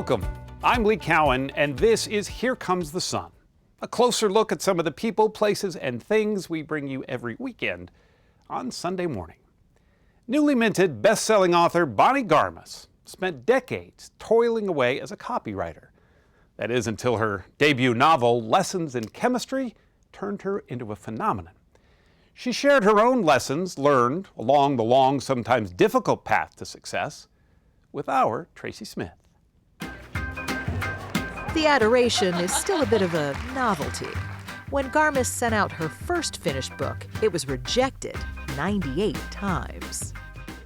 Welcome. I'm Lee Cowan, and this is Here Comes the Sun, a closer look at some of the people, places, and things we bring you every weekend on Sunday morning. Newly minted best-selling author Bonnie Garmus spent decades toiling away as a copywriter. That is, until her debut novel, Lessons in Chemistry, turned her into a phenomenon. She shared her own lessons learned along the long, sometimes difficult path to success with our Tracy Smith. The adoration is still a bit of a novelty. When Garmus sent out her first finished book, it was rejected 98 times.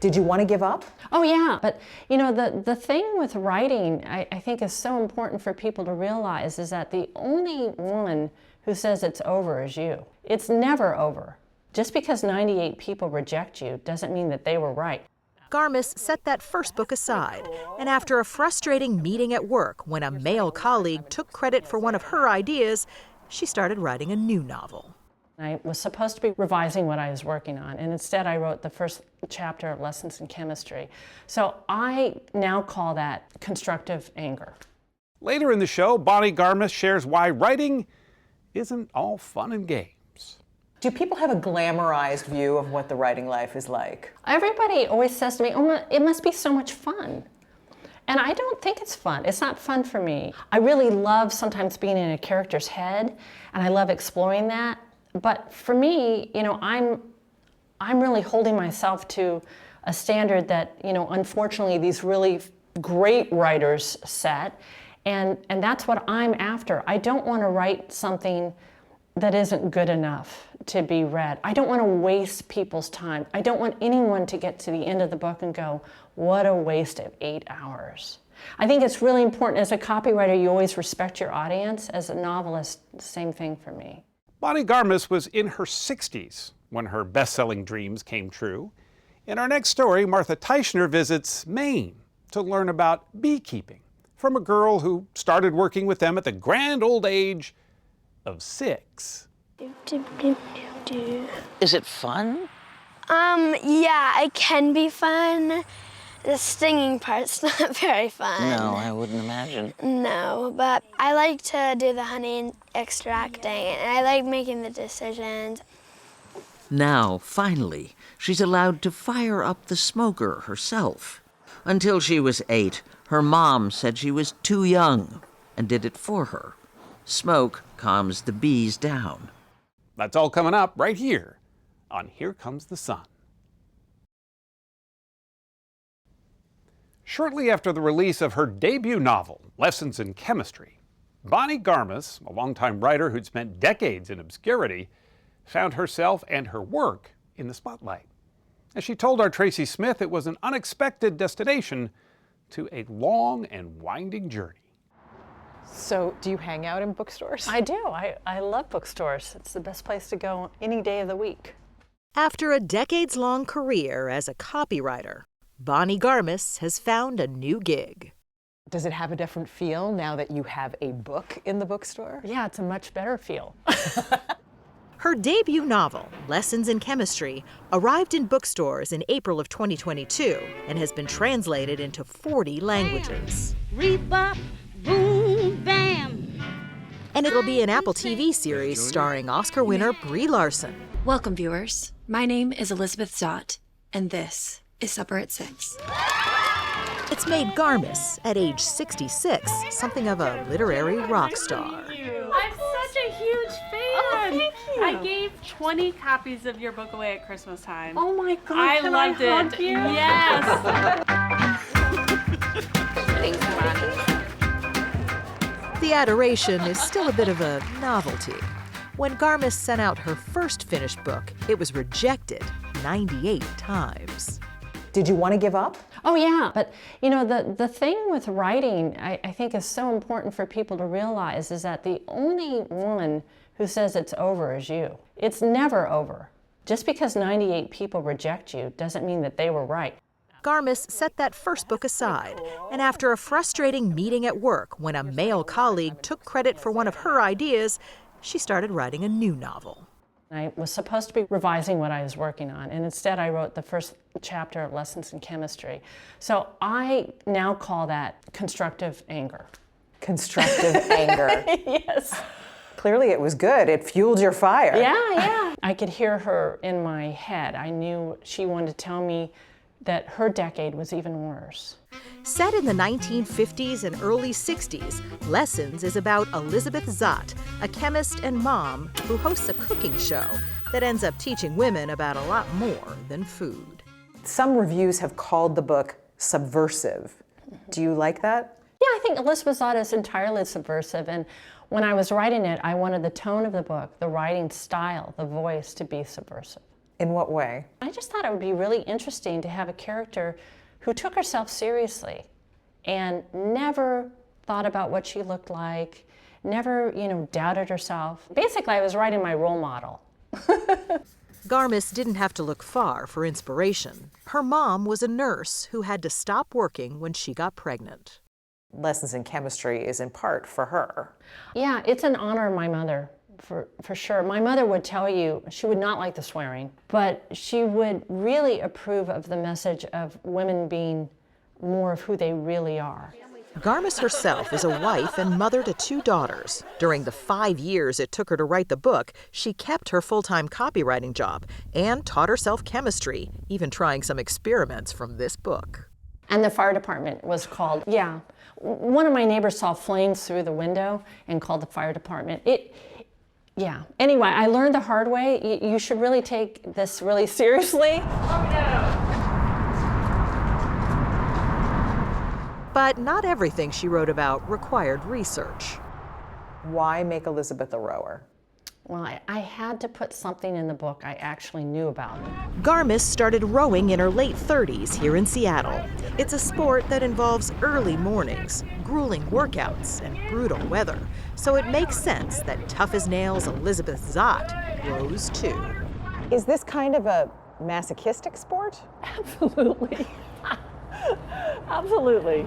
Did you want to give up? Oh yeah, but you know, the thing with writing, I think is so important for people to realize is that the only one who says it's over is you. It's never over. Just because 98 people reject you doesn't mean that they were right. Garmus set that first book aside, and after a frustrating meeting at work when a male colleague took credit for one of her ideas, she started writing a new novel. I was supposed to be revising what I was working on, and instead I wrote the first chapter of Lessons in Chemistry. So I now call that constructive anger. Later in the show, Bonnie Garmus shares why writing isn't all fun and games. Do people have a glamorized view of what the writing life is like? Everybody always says to me, oh, it must be so much fun. And I don't think it's fun. It's not fun for me. I really love sometimes being in a character's head, and I love exploring that. But for me, you know, I'm really holding myself to a standard that, you know, unfortunately these really great writers set, and that's what I'm after. I don't want to write something that isn't good enough to be read. I don't want to waste people's time. I don't want anyone to get to the end of the book and go, what a waste of 8 hours. I think it's really important as a copywriter, you always respect your audience. As a novelist, same thing for me. Bonnie Garmus was in her 60s when her best-selling dreams came true. In our next story, Martha Teichner visits Maine to learn about beekeeping from a girl who started working with them at the grand old age of 6. Is it fun? Yeah, it can be fun. The stinging part's not very fun. No, I wouldn't imagine. No, but I like to do the honey extracting, and I like making the decisions. Now, finally, she's allowed to fire up the smoker herself. Until she was 8, her mom said she was too young and did it for her. Smoke calms the bees down. That's all coming up right here on Here Comes the Sun. Shortly after the release of her debut novel, Lessons in Chemistry, Bonnie Garmus, a longtime writer who'd spent decades in obscurity, found herself and her work in the spotlight. As she told our Tracy Smith, it was an unexpected destination to a long and winding journey. So, do you hang out in bookstores? I do. I love bookstores. It's the best place to go any day of the week. After a decades-long career as a copywriter, Bonnie Garmus has found a new gig. Does it have a different feel now that you have a book in the bookstore? Yeah, it's a much better feel. Her debut novel, Lessons in Chemistry, arrived in bookstores in April of 2022 and has been translated into 40 languages. Rebop, boom, bam. And it'll be an Apple TV series starring Oscar winner Brie Larson. Welcome, viewers. My name is Elizabeth Zott, and this is Supper at 6. It's made Garmus, at age 66, something of a literary rock star. I'm such a huge fan. Oh, thank you. I gave 20 copies of your book away at Christmas time. Oh my God, I can loved I hug it. you? Yes. The adoration is still a bit of a novelty. When Garmus sent out her first finished book, it was rejected 98 times. Did you want to give up? Oh yeah, but you know, the thing with writing, I think is so important for people to realize is that the only one who says it's over is you. It's never over. Just because 98 people reject you doesn't mean that they were right. Garmus set that first book aside, and after a frustrating meeting at work when a male colleague took credit for one of her ideas, she started writing a new novel. I was supposed to be revising what I was working on, and instead I wrote the first chapter of Lessons in Chemistry. So I now call that constructive anger. Constructive anger. Yes. Clearly it was good. It fueled your fire. Yeah. I could hear her in my head. I knew she wanted to tell me that her decade was even worse. Set in the 1950s and early 60s, Lessons is about Elizabeth Zott, a chemist and mom who hosts a cooking show that ends up teaching women about a lot more than food. Some reviews have called the book subversive. Do you like that? Yeah, I think Elizabeth Zott is entirely subversive, and when I was writing it, I wanted the tone of the book, the writing style, the voice to be subversive. In what way? I just thought it would be really interesting to have a character who took herself seriously and never thought about what she looked like, never, doubted herself. Basically, I was writing my role model. Garmus didn't have to look far for inspiration. Her mom was a nurse who had to stop working when she got pregnant. Lessons in Chemistry is in part for her. Yeah, it's an honor of my mother. For sure. My mother would tell you she would not like the swearing, but she would really approve of the message of women being more of who they really are. Garmus herself is a wife and mother to 2 daughters. During the 5 years it took her to write the book, she kept her full-time copywriting job and taught herself chemistry, even trying some experiments from this book. And the fire department was called. Yeah. One of my neighbors saw flames through the window and called the fire department. Yeah. Anyway, I learned the hard way. You should really take this really seriously. But not everything she wrote about required research. Why make Elizabeth a rower? Well, I had to put something in the book I actually knew about. Garmus started rowing in her late 30s here in Seattle. It's a sport that involves early mornings, grueling workouts, and brutal weather. So it makes sense that tough-as-nails Elizabeth Zott rows too. Is this kind of a masochistic sport? Absolutely. Absolutely.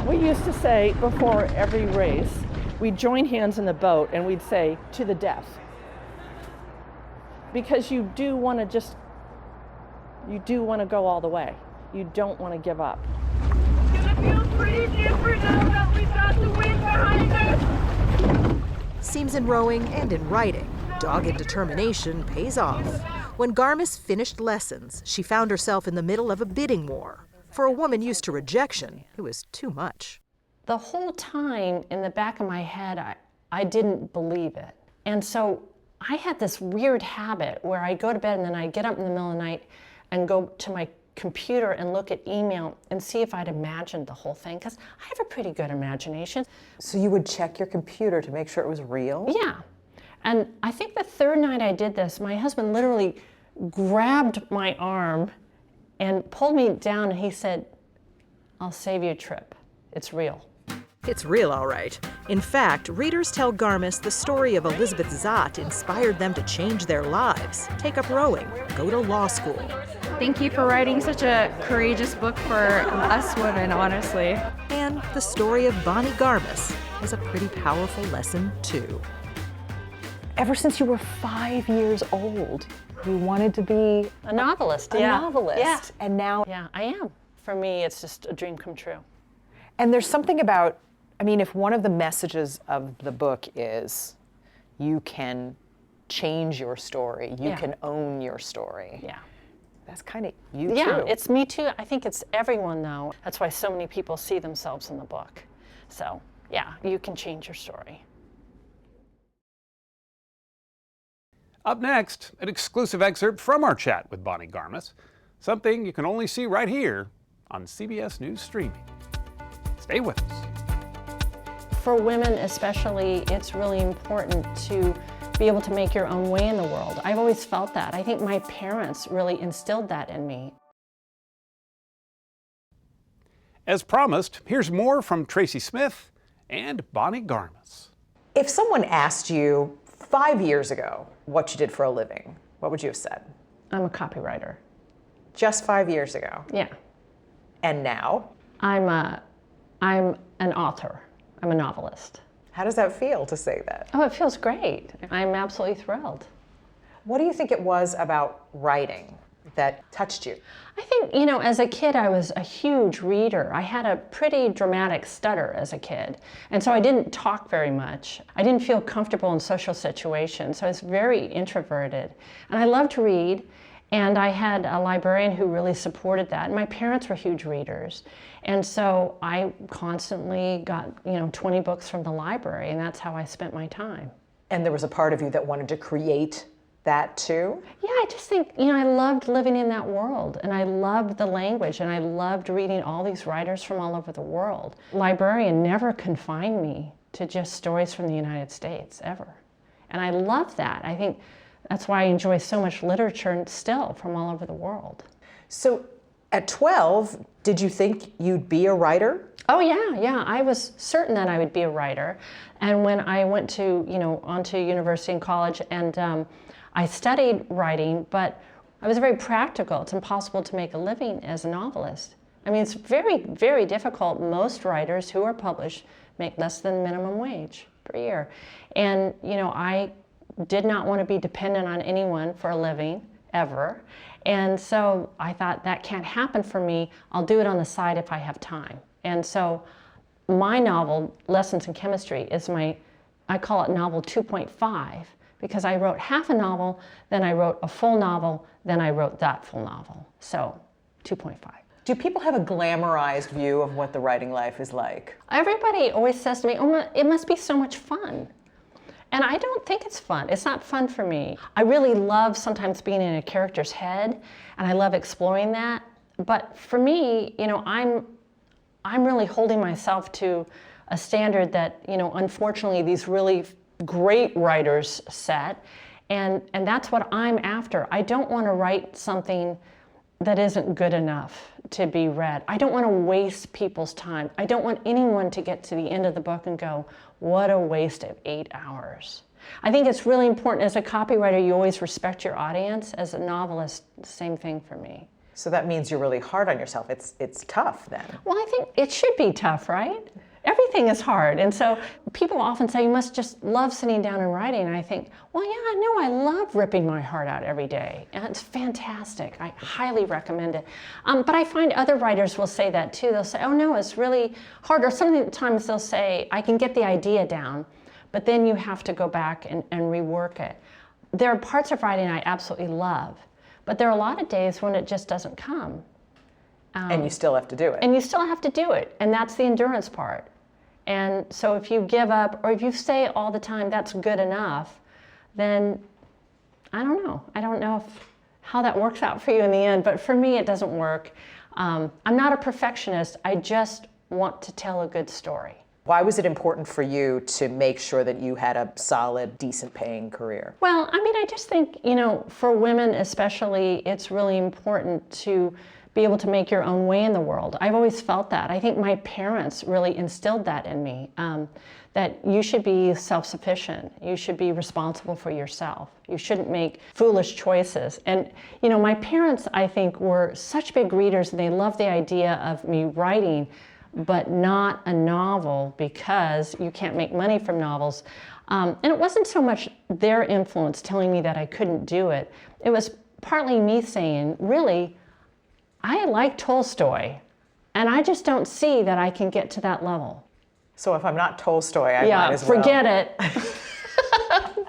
We used to say before every race, we'd join hands in the boat and we'd say, to the death. Because you do want to go all the way. You don't want to give up. It's gonna feel pretty different now that we've got the wind behind us. Seems in rowing and in writing, dogged determination pays off. When Garmus finished Lessons, she found herself in the middle of a bidding war. For a woman used to rejection, it was too much. The whole time in the back of my head, I didn't believe it. And so I had this weird habit where I'd go to bed and then I'd get up in the middle of the night and go to my computer and look at email and see if I'd imagined the whole thing, because I have a pretty good imagination. So you would check your computer to make sure it was real? Yeah. And I think the third night I did this, my husband literally grabbed my arm and pulled me down and he said, "I'll save you a trip. It's real." It's real, all right. In fact, readers tell Garmus the story of Elizabeth Zott inspired them to change their lives, take up rowing, go to law school. Thank you for writing such a courageous book for us women, honestly. And the story of Bonnie Garmus is a pretty powerful lesson, too. Ever since you were 5 years old, you wanted to be a novelist. A novelist. Yeah. And now... Yeah, I am. For me, it's just a dream come true. And there's something about, if one of the messages of the book is you can change your story, you can own your story. Yeah. That's kind of you too. Yeah, it's me too. I think it's everyone though. That's why so many people see themselves in the book. So yeah, you can change your story. Up next, an exclusive excerpt from our chat with Bonnie Garmus, something you can only see right here on CBS News Streaming. Stay with us. For women especially, it's really important to be able to make your own way in the world. I've always felt that. I think my parents really instilled that in me. As promised, here's more from Tracy Smith and Bonnie Garmus. If someone asked you 5 years ago what you did for a living, what would you have said? I'm a copywriter. Just 5 years ago? Yeah. And now? I'm an author. I'm a novelist. How does that feel to say that? Oh, it feels great. I'm absolutely thrilled. What do you think it was about writing that touched you? I think, as a kid, I was a huge reader. I had a pretty dramatic stutter as a kid, and so I didn't talk very much. I didn't feel comfortable in social situations, so I was very introverted. And I loved to read, and I had a librarian who really supported that. And my parents were huge readers, and so I constantly got, 20 books from the library, and that's how I spent my time. And there was a part of you that wanted to create that too? Yeah, I just think, I loved living in that world, and I loved the language, and I loved reading all these writers from all over the world. Librarian never confined me to just stories from the United States, ever. And I love that. I think that's why I enjoy so much literature still from all over the world. So at 12, did you think you'd be a writer? Oh yeah. I was certain that I would be a writer. And when I went to, onto university and college, and I studied writing, but I was very practical. It's impossible to make a living as a novelist. I mean, it's very, very difficult. Most writers who are published make less than minimum wage per year. And, I did not want to be dependent on anyone for a living, ever. And so I thought, that can't happen for me. I'll do it on the side if I have time. And so my novel, Lessons in Chemistry, is I call it novel 2.5. Because I wrote half a novel, then I wrote a full novel, then I wrote that full novel. So 2.5. Do people have a glamorized view of what the writing life is like? Everybody always says to me, oh, it must be so much fun. And I don't think it's fun. It's not fun for me. I really love sometimes being in a character's head, and I love exploring that. But for me, I'm really holding myself to a standard that, unfortunately, these really great writers set, and that's what I'm after. I don't want to write something that isn't good enough to be read. I don't want to waste people's time. I don't want anyone to get to the end of the book and go, what a waste of 8 hours. I think it's really important as a copywriter, you always respect your audience. As a novelist, same thing for me. So that means you're really hard on yourself. It's tough then. Well, I think it should be tough, right? Everything is hard. And so people often say, you must just love sitting down and writing. And I think, well, yeah, no, I love ripping my heart out every day. And it's fantastic. I highly recommend it. But I find other writers will say that too. They'll say, oh no, it's really hard. Or sometimes they'll say, I can get the idea down, but then you have to go back and rework it. There are parts of writing I absolutely love, but there are a lot of days when it just doesn't come. And you still have to do it. And you still have to do it. And that's the endurance part. And so if you give up, or if you say all the time, that's good enough, then I don't know. I don't know how that works out for you in the end. But for me, it doesn't work. I'm not a perfectionist. I just want to tell a good story. Why was it important for you to make sure that you had a solid, decent paying career? Well, I mean, I just think, for women especially, it's really important to be able to make your own way in the world. I've always felt that. I think my parents really instilled that in me, that you should be self-sufficient. You should be responsible for yourself. You shouldn't make foolish choices. And, my parents, I think, were such big readers, and they loved the idea of me writing, but not a novel, because you can't make money from novels. And it wasn't so much their influence telling me that I couldn't do it. It was partly me saying, really, I like Tolstoy, and I just don't see that I can get to that level. So if I'm not Tolstoy, I might as well. Forget it.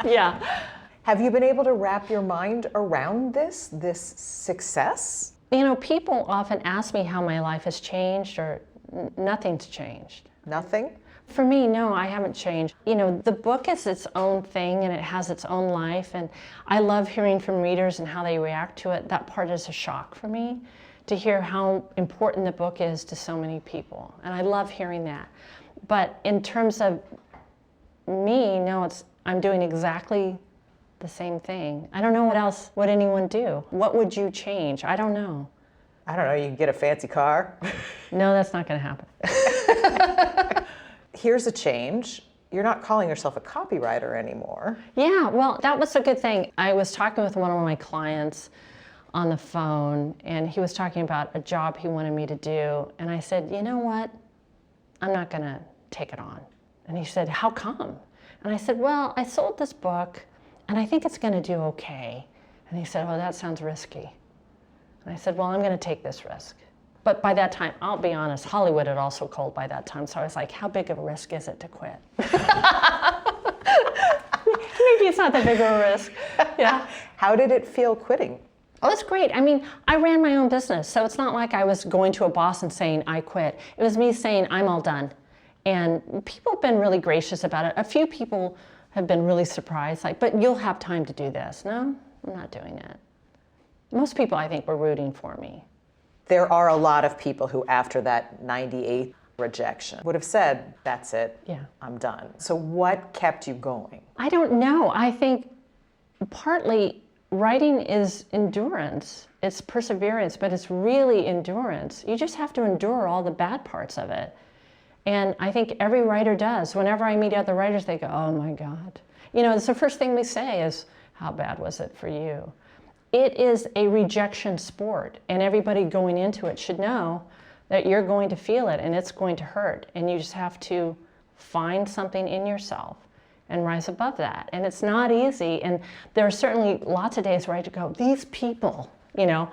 Yeah. Have you been able to wrap your mind around this success? People often ask me how my life has changed, or nothing's changed. Nothing? For me, no, I haven't changed. The book is its own thing, and it has its own life, and I love hearing from readers and how they react to it. That part is a shock for me, to hear how important the book is to so many people. And I love hearing that. But in terms of me, no, I'm doing exactly the same thing. I don't know what else would anyone do. What would you change? I don't know. I don't know, you can get a fancy car. No, that's not gonna happen. Here's a change. You're not calling yourself a copywriter anymore. Yeah, well, that was a good thing. I was talking with one of my clients on the phone, and he was talking about a job he wanted me to do, and I said, you know what? I'm not gonna take it on. And he said, how come? And I said, well, I sold this book and I think it's going to do okay. And he said, oh, that sounds risky. And I said, well, I'm going to take this risk. But by that time, I'll be honest, Hollywood had also cold by that time. So I was like, how big of a risk is it to quit? Maybe it's not that big of a risk. Yeah. How did it feel quitting? Oh, it's great. I mean, I ran my own business, so it's not like I was going to a boss and saying, I quit. It was me saying, I'm all done. And people have been really gracious about it. A few people have been really surprised, like, but you'll have time to do this. No, I'm not doing it. Most people, I think, were rooting for me. There are a lot of people who, after that 98 rejection, would have said, that's it, yeah, I'm done. So what kept you going? I don't know. I think partly writing is endurance. It's perseverance, but it's really endurance. You just have to endure all the bad parts of it. And I think every writer does. Whenever I meet other writers, they go, oh my God. You know, it's the first thing we say is, how bad was it for you? It is a rejection sport, and everybody going into it should know that you're going to feel it and it's going to hurt. And you just have to find something in yourself and rise above that. And it's not easy. And there are certainly lots of days where I go, these people, you know,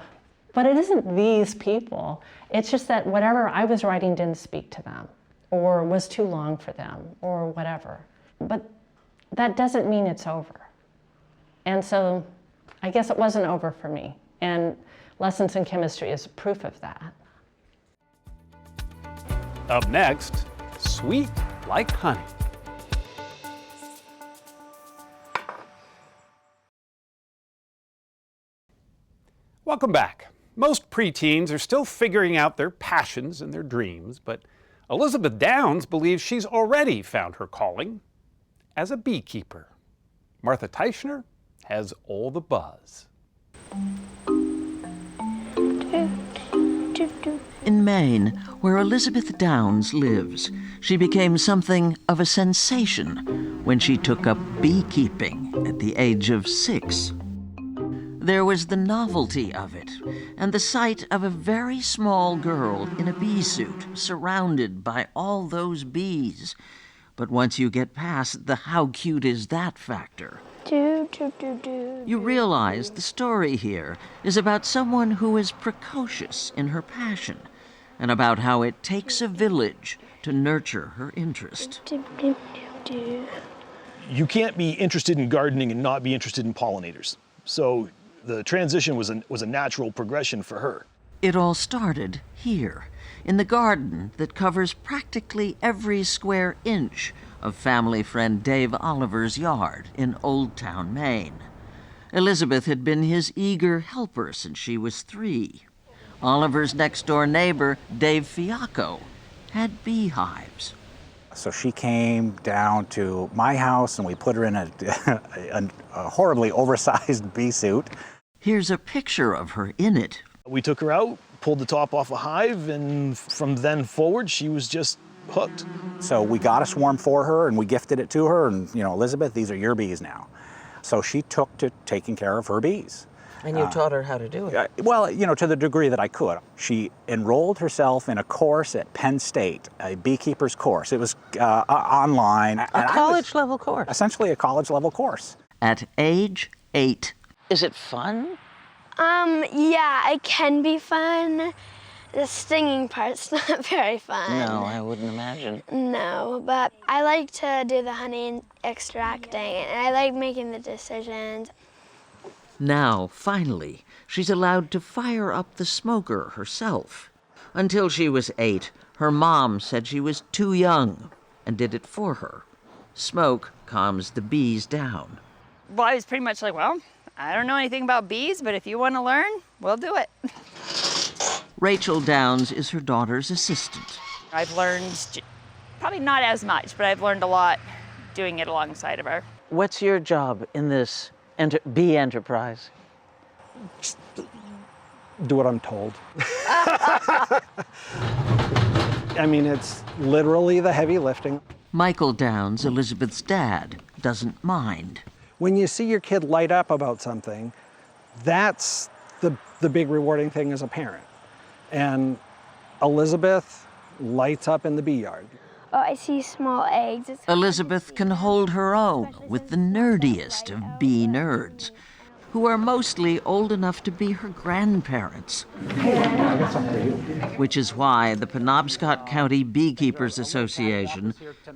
but it isn't these people. It's just that whatever I was writing didn't speak to them or was too long for them or whatever. But that doesn't mean it's over. And so I guess it wasn't over for me. And Lessons in Chemistry is proof of that. Up next, Sweet Like Honey. Welcome back. Most preteens are still figuring out their passions and their dreams, but Elizabeth Downs believes she's already found her calling as a beekeeper. Martha Teichner has all the buzz. In Maine, where Elizabeth Downs lives, she became something of a sensation when she took up beekeeping at the age of 6. There was the novelty of it, and the sight of a very small girl in a bee suit, surrounded by all those bees. But once you get past the how cute is that factor, you realize the story here is about someone who is precocious in her passion, and about how it takes a village to nurture her interest. You can't be interested in gardening and not be interested in pollinators. So the transition was a natural progression for her. It all started here, in the garden that covers practically every square inch of family friend Dave Oliver's yard in Old Town, Maine. Elizabeth had been his eager helper since she was 3. Oliver's next-door neighbor, Dave Fiacco, had beehives. So she came down to my house and we put her in a horribly oversized bee suit. Here's a picture of her in it. We took her out, pulled the top off a hive, and from then forward, she was just hooked. So we got a swarm for her and we gifted it to her, and, you know, Elizabeth, these are your bees now. So she took to taking care of her bees. And you taught her how to do it? Well, you know, to the degree that I could. She enrolled herself in a course at Penn State, a beekeeper's course. It was online. A college-level course? Essentially a college-level course. At age 8. Is it fun? Yeah, it can be fun. The stinging part's not very fun. No, I wouldn't imagine. No, but I like to do the honey extracting, and I like making the decisions. Now, finally, she's allowed to fire up the smoker herself. Until she was 8, her mom said she was too young and did it for her. Smoke calms the bees down. Well, I was pretty much like, well, I don't know anything about bees, but if you want to learn, we'll do it. Rachel Downs is her daughter's assistant. I've learned, probably not as much, but I've learned a lot doing it alongside of her. What's your job in this bee enterprise? Do what I'm told. I mean, it's literally the heavy lifting. Michael Downs, Elizabeth's dad, doesn't mind. When you see your kid light up about something, that's the big rewarding thing as a parent. And Elizabeth lights up in the bee yard. Oh, I see small eggs. Elizabeth can hold her own with the nerdiest of bee nerds, who are mostly old enough to be her grandparents. Which is why the Penobscot County Beekeepers Association,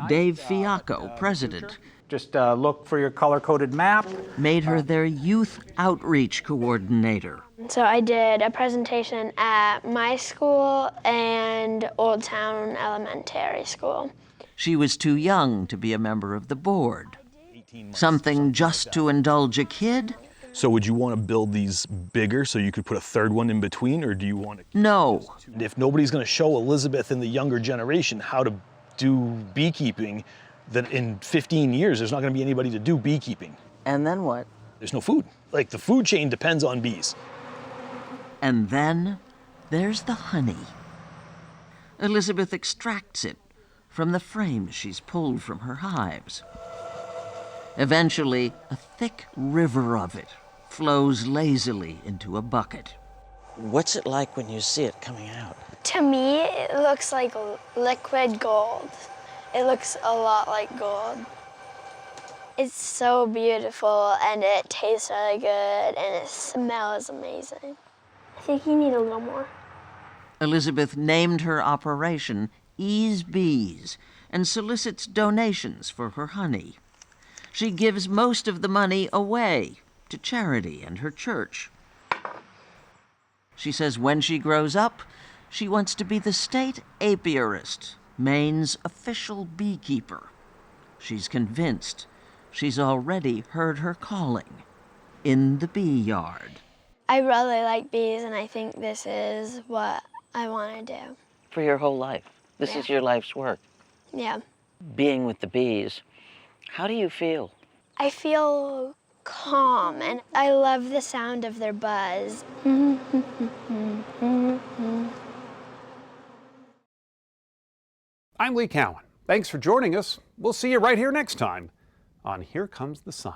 Dave Fiacco, president, Just look for your color-coded map. made her their youth outreach coordinator. So I did a presentation at my school and Old Town Elementary School. She was too young to be a member of the board. Something just to indulge a kid? So would you want to build these bigger so you could put a third one in between, or do you want to? No. If nobody's going to show Elizabeth and the younger generation how to do beekeeping, then in 15 years, there's not going to be anybody to do beekeeping. And then what? There's no food. Like, the food chain depends on bees. And then there's the honey. Elizabeth extracts it from the frames she's pulled from her hives. Eventually, a thick river of it flows lazily into a bucket. What's it like when you see it coming out? To me, it looks like liquid gold. It looks a lot like gold. It's so beautiful, and it tastes really good, and it smells amazing. I think you need a little more. Elizabeth named her operation Ease Bees and solicits donations for her honey. She gives most of the money away to charity and her church. She says when she grows up, she wants to be the state apiarist, Maine's official beekeeper. She's convinced she's already heard her calling in the bee yard. I really like bees, and I think this is what I want to do. For your whole life. This is your life's work. Yeah. Being with the bees, how do you feel? I feel calm, and I love the sound of their buzz. I'm Lee Cowan. Thanks for joining us. We'll see you right here next time on Here Comes the Sun.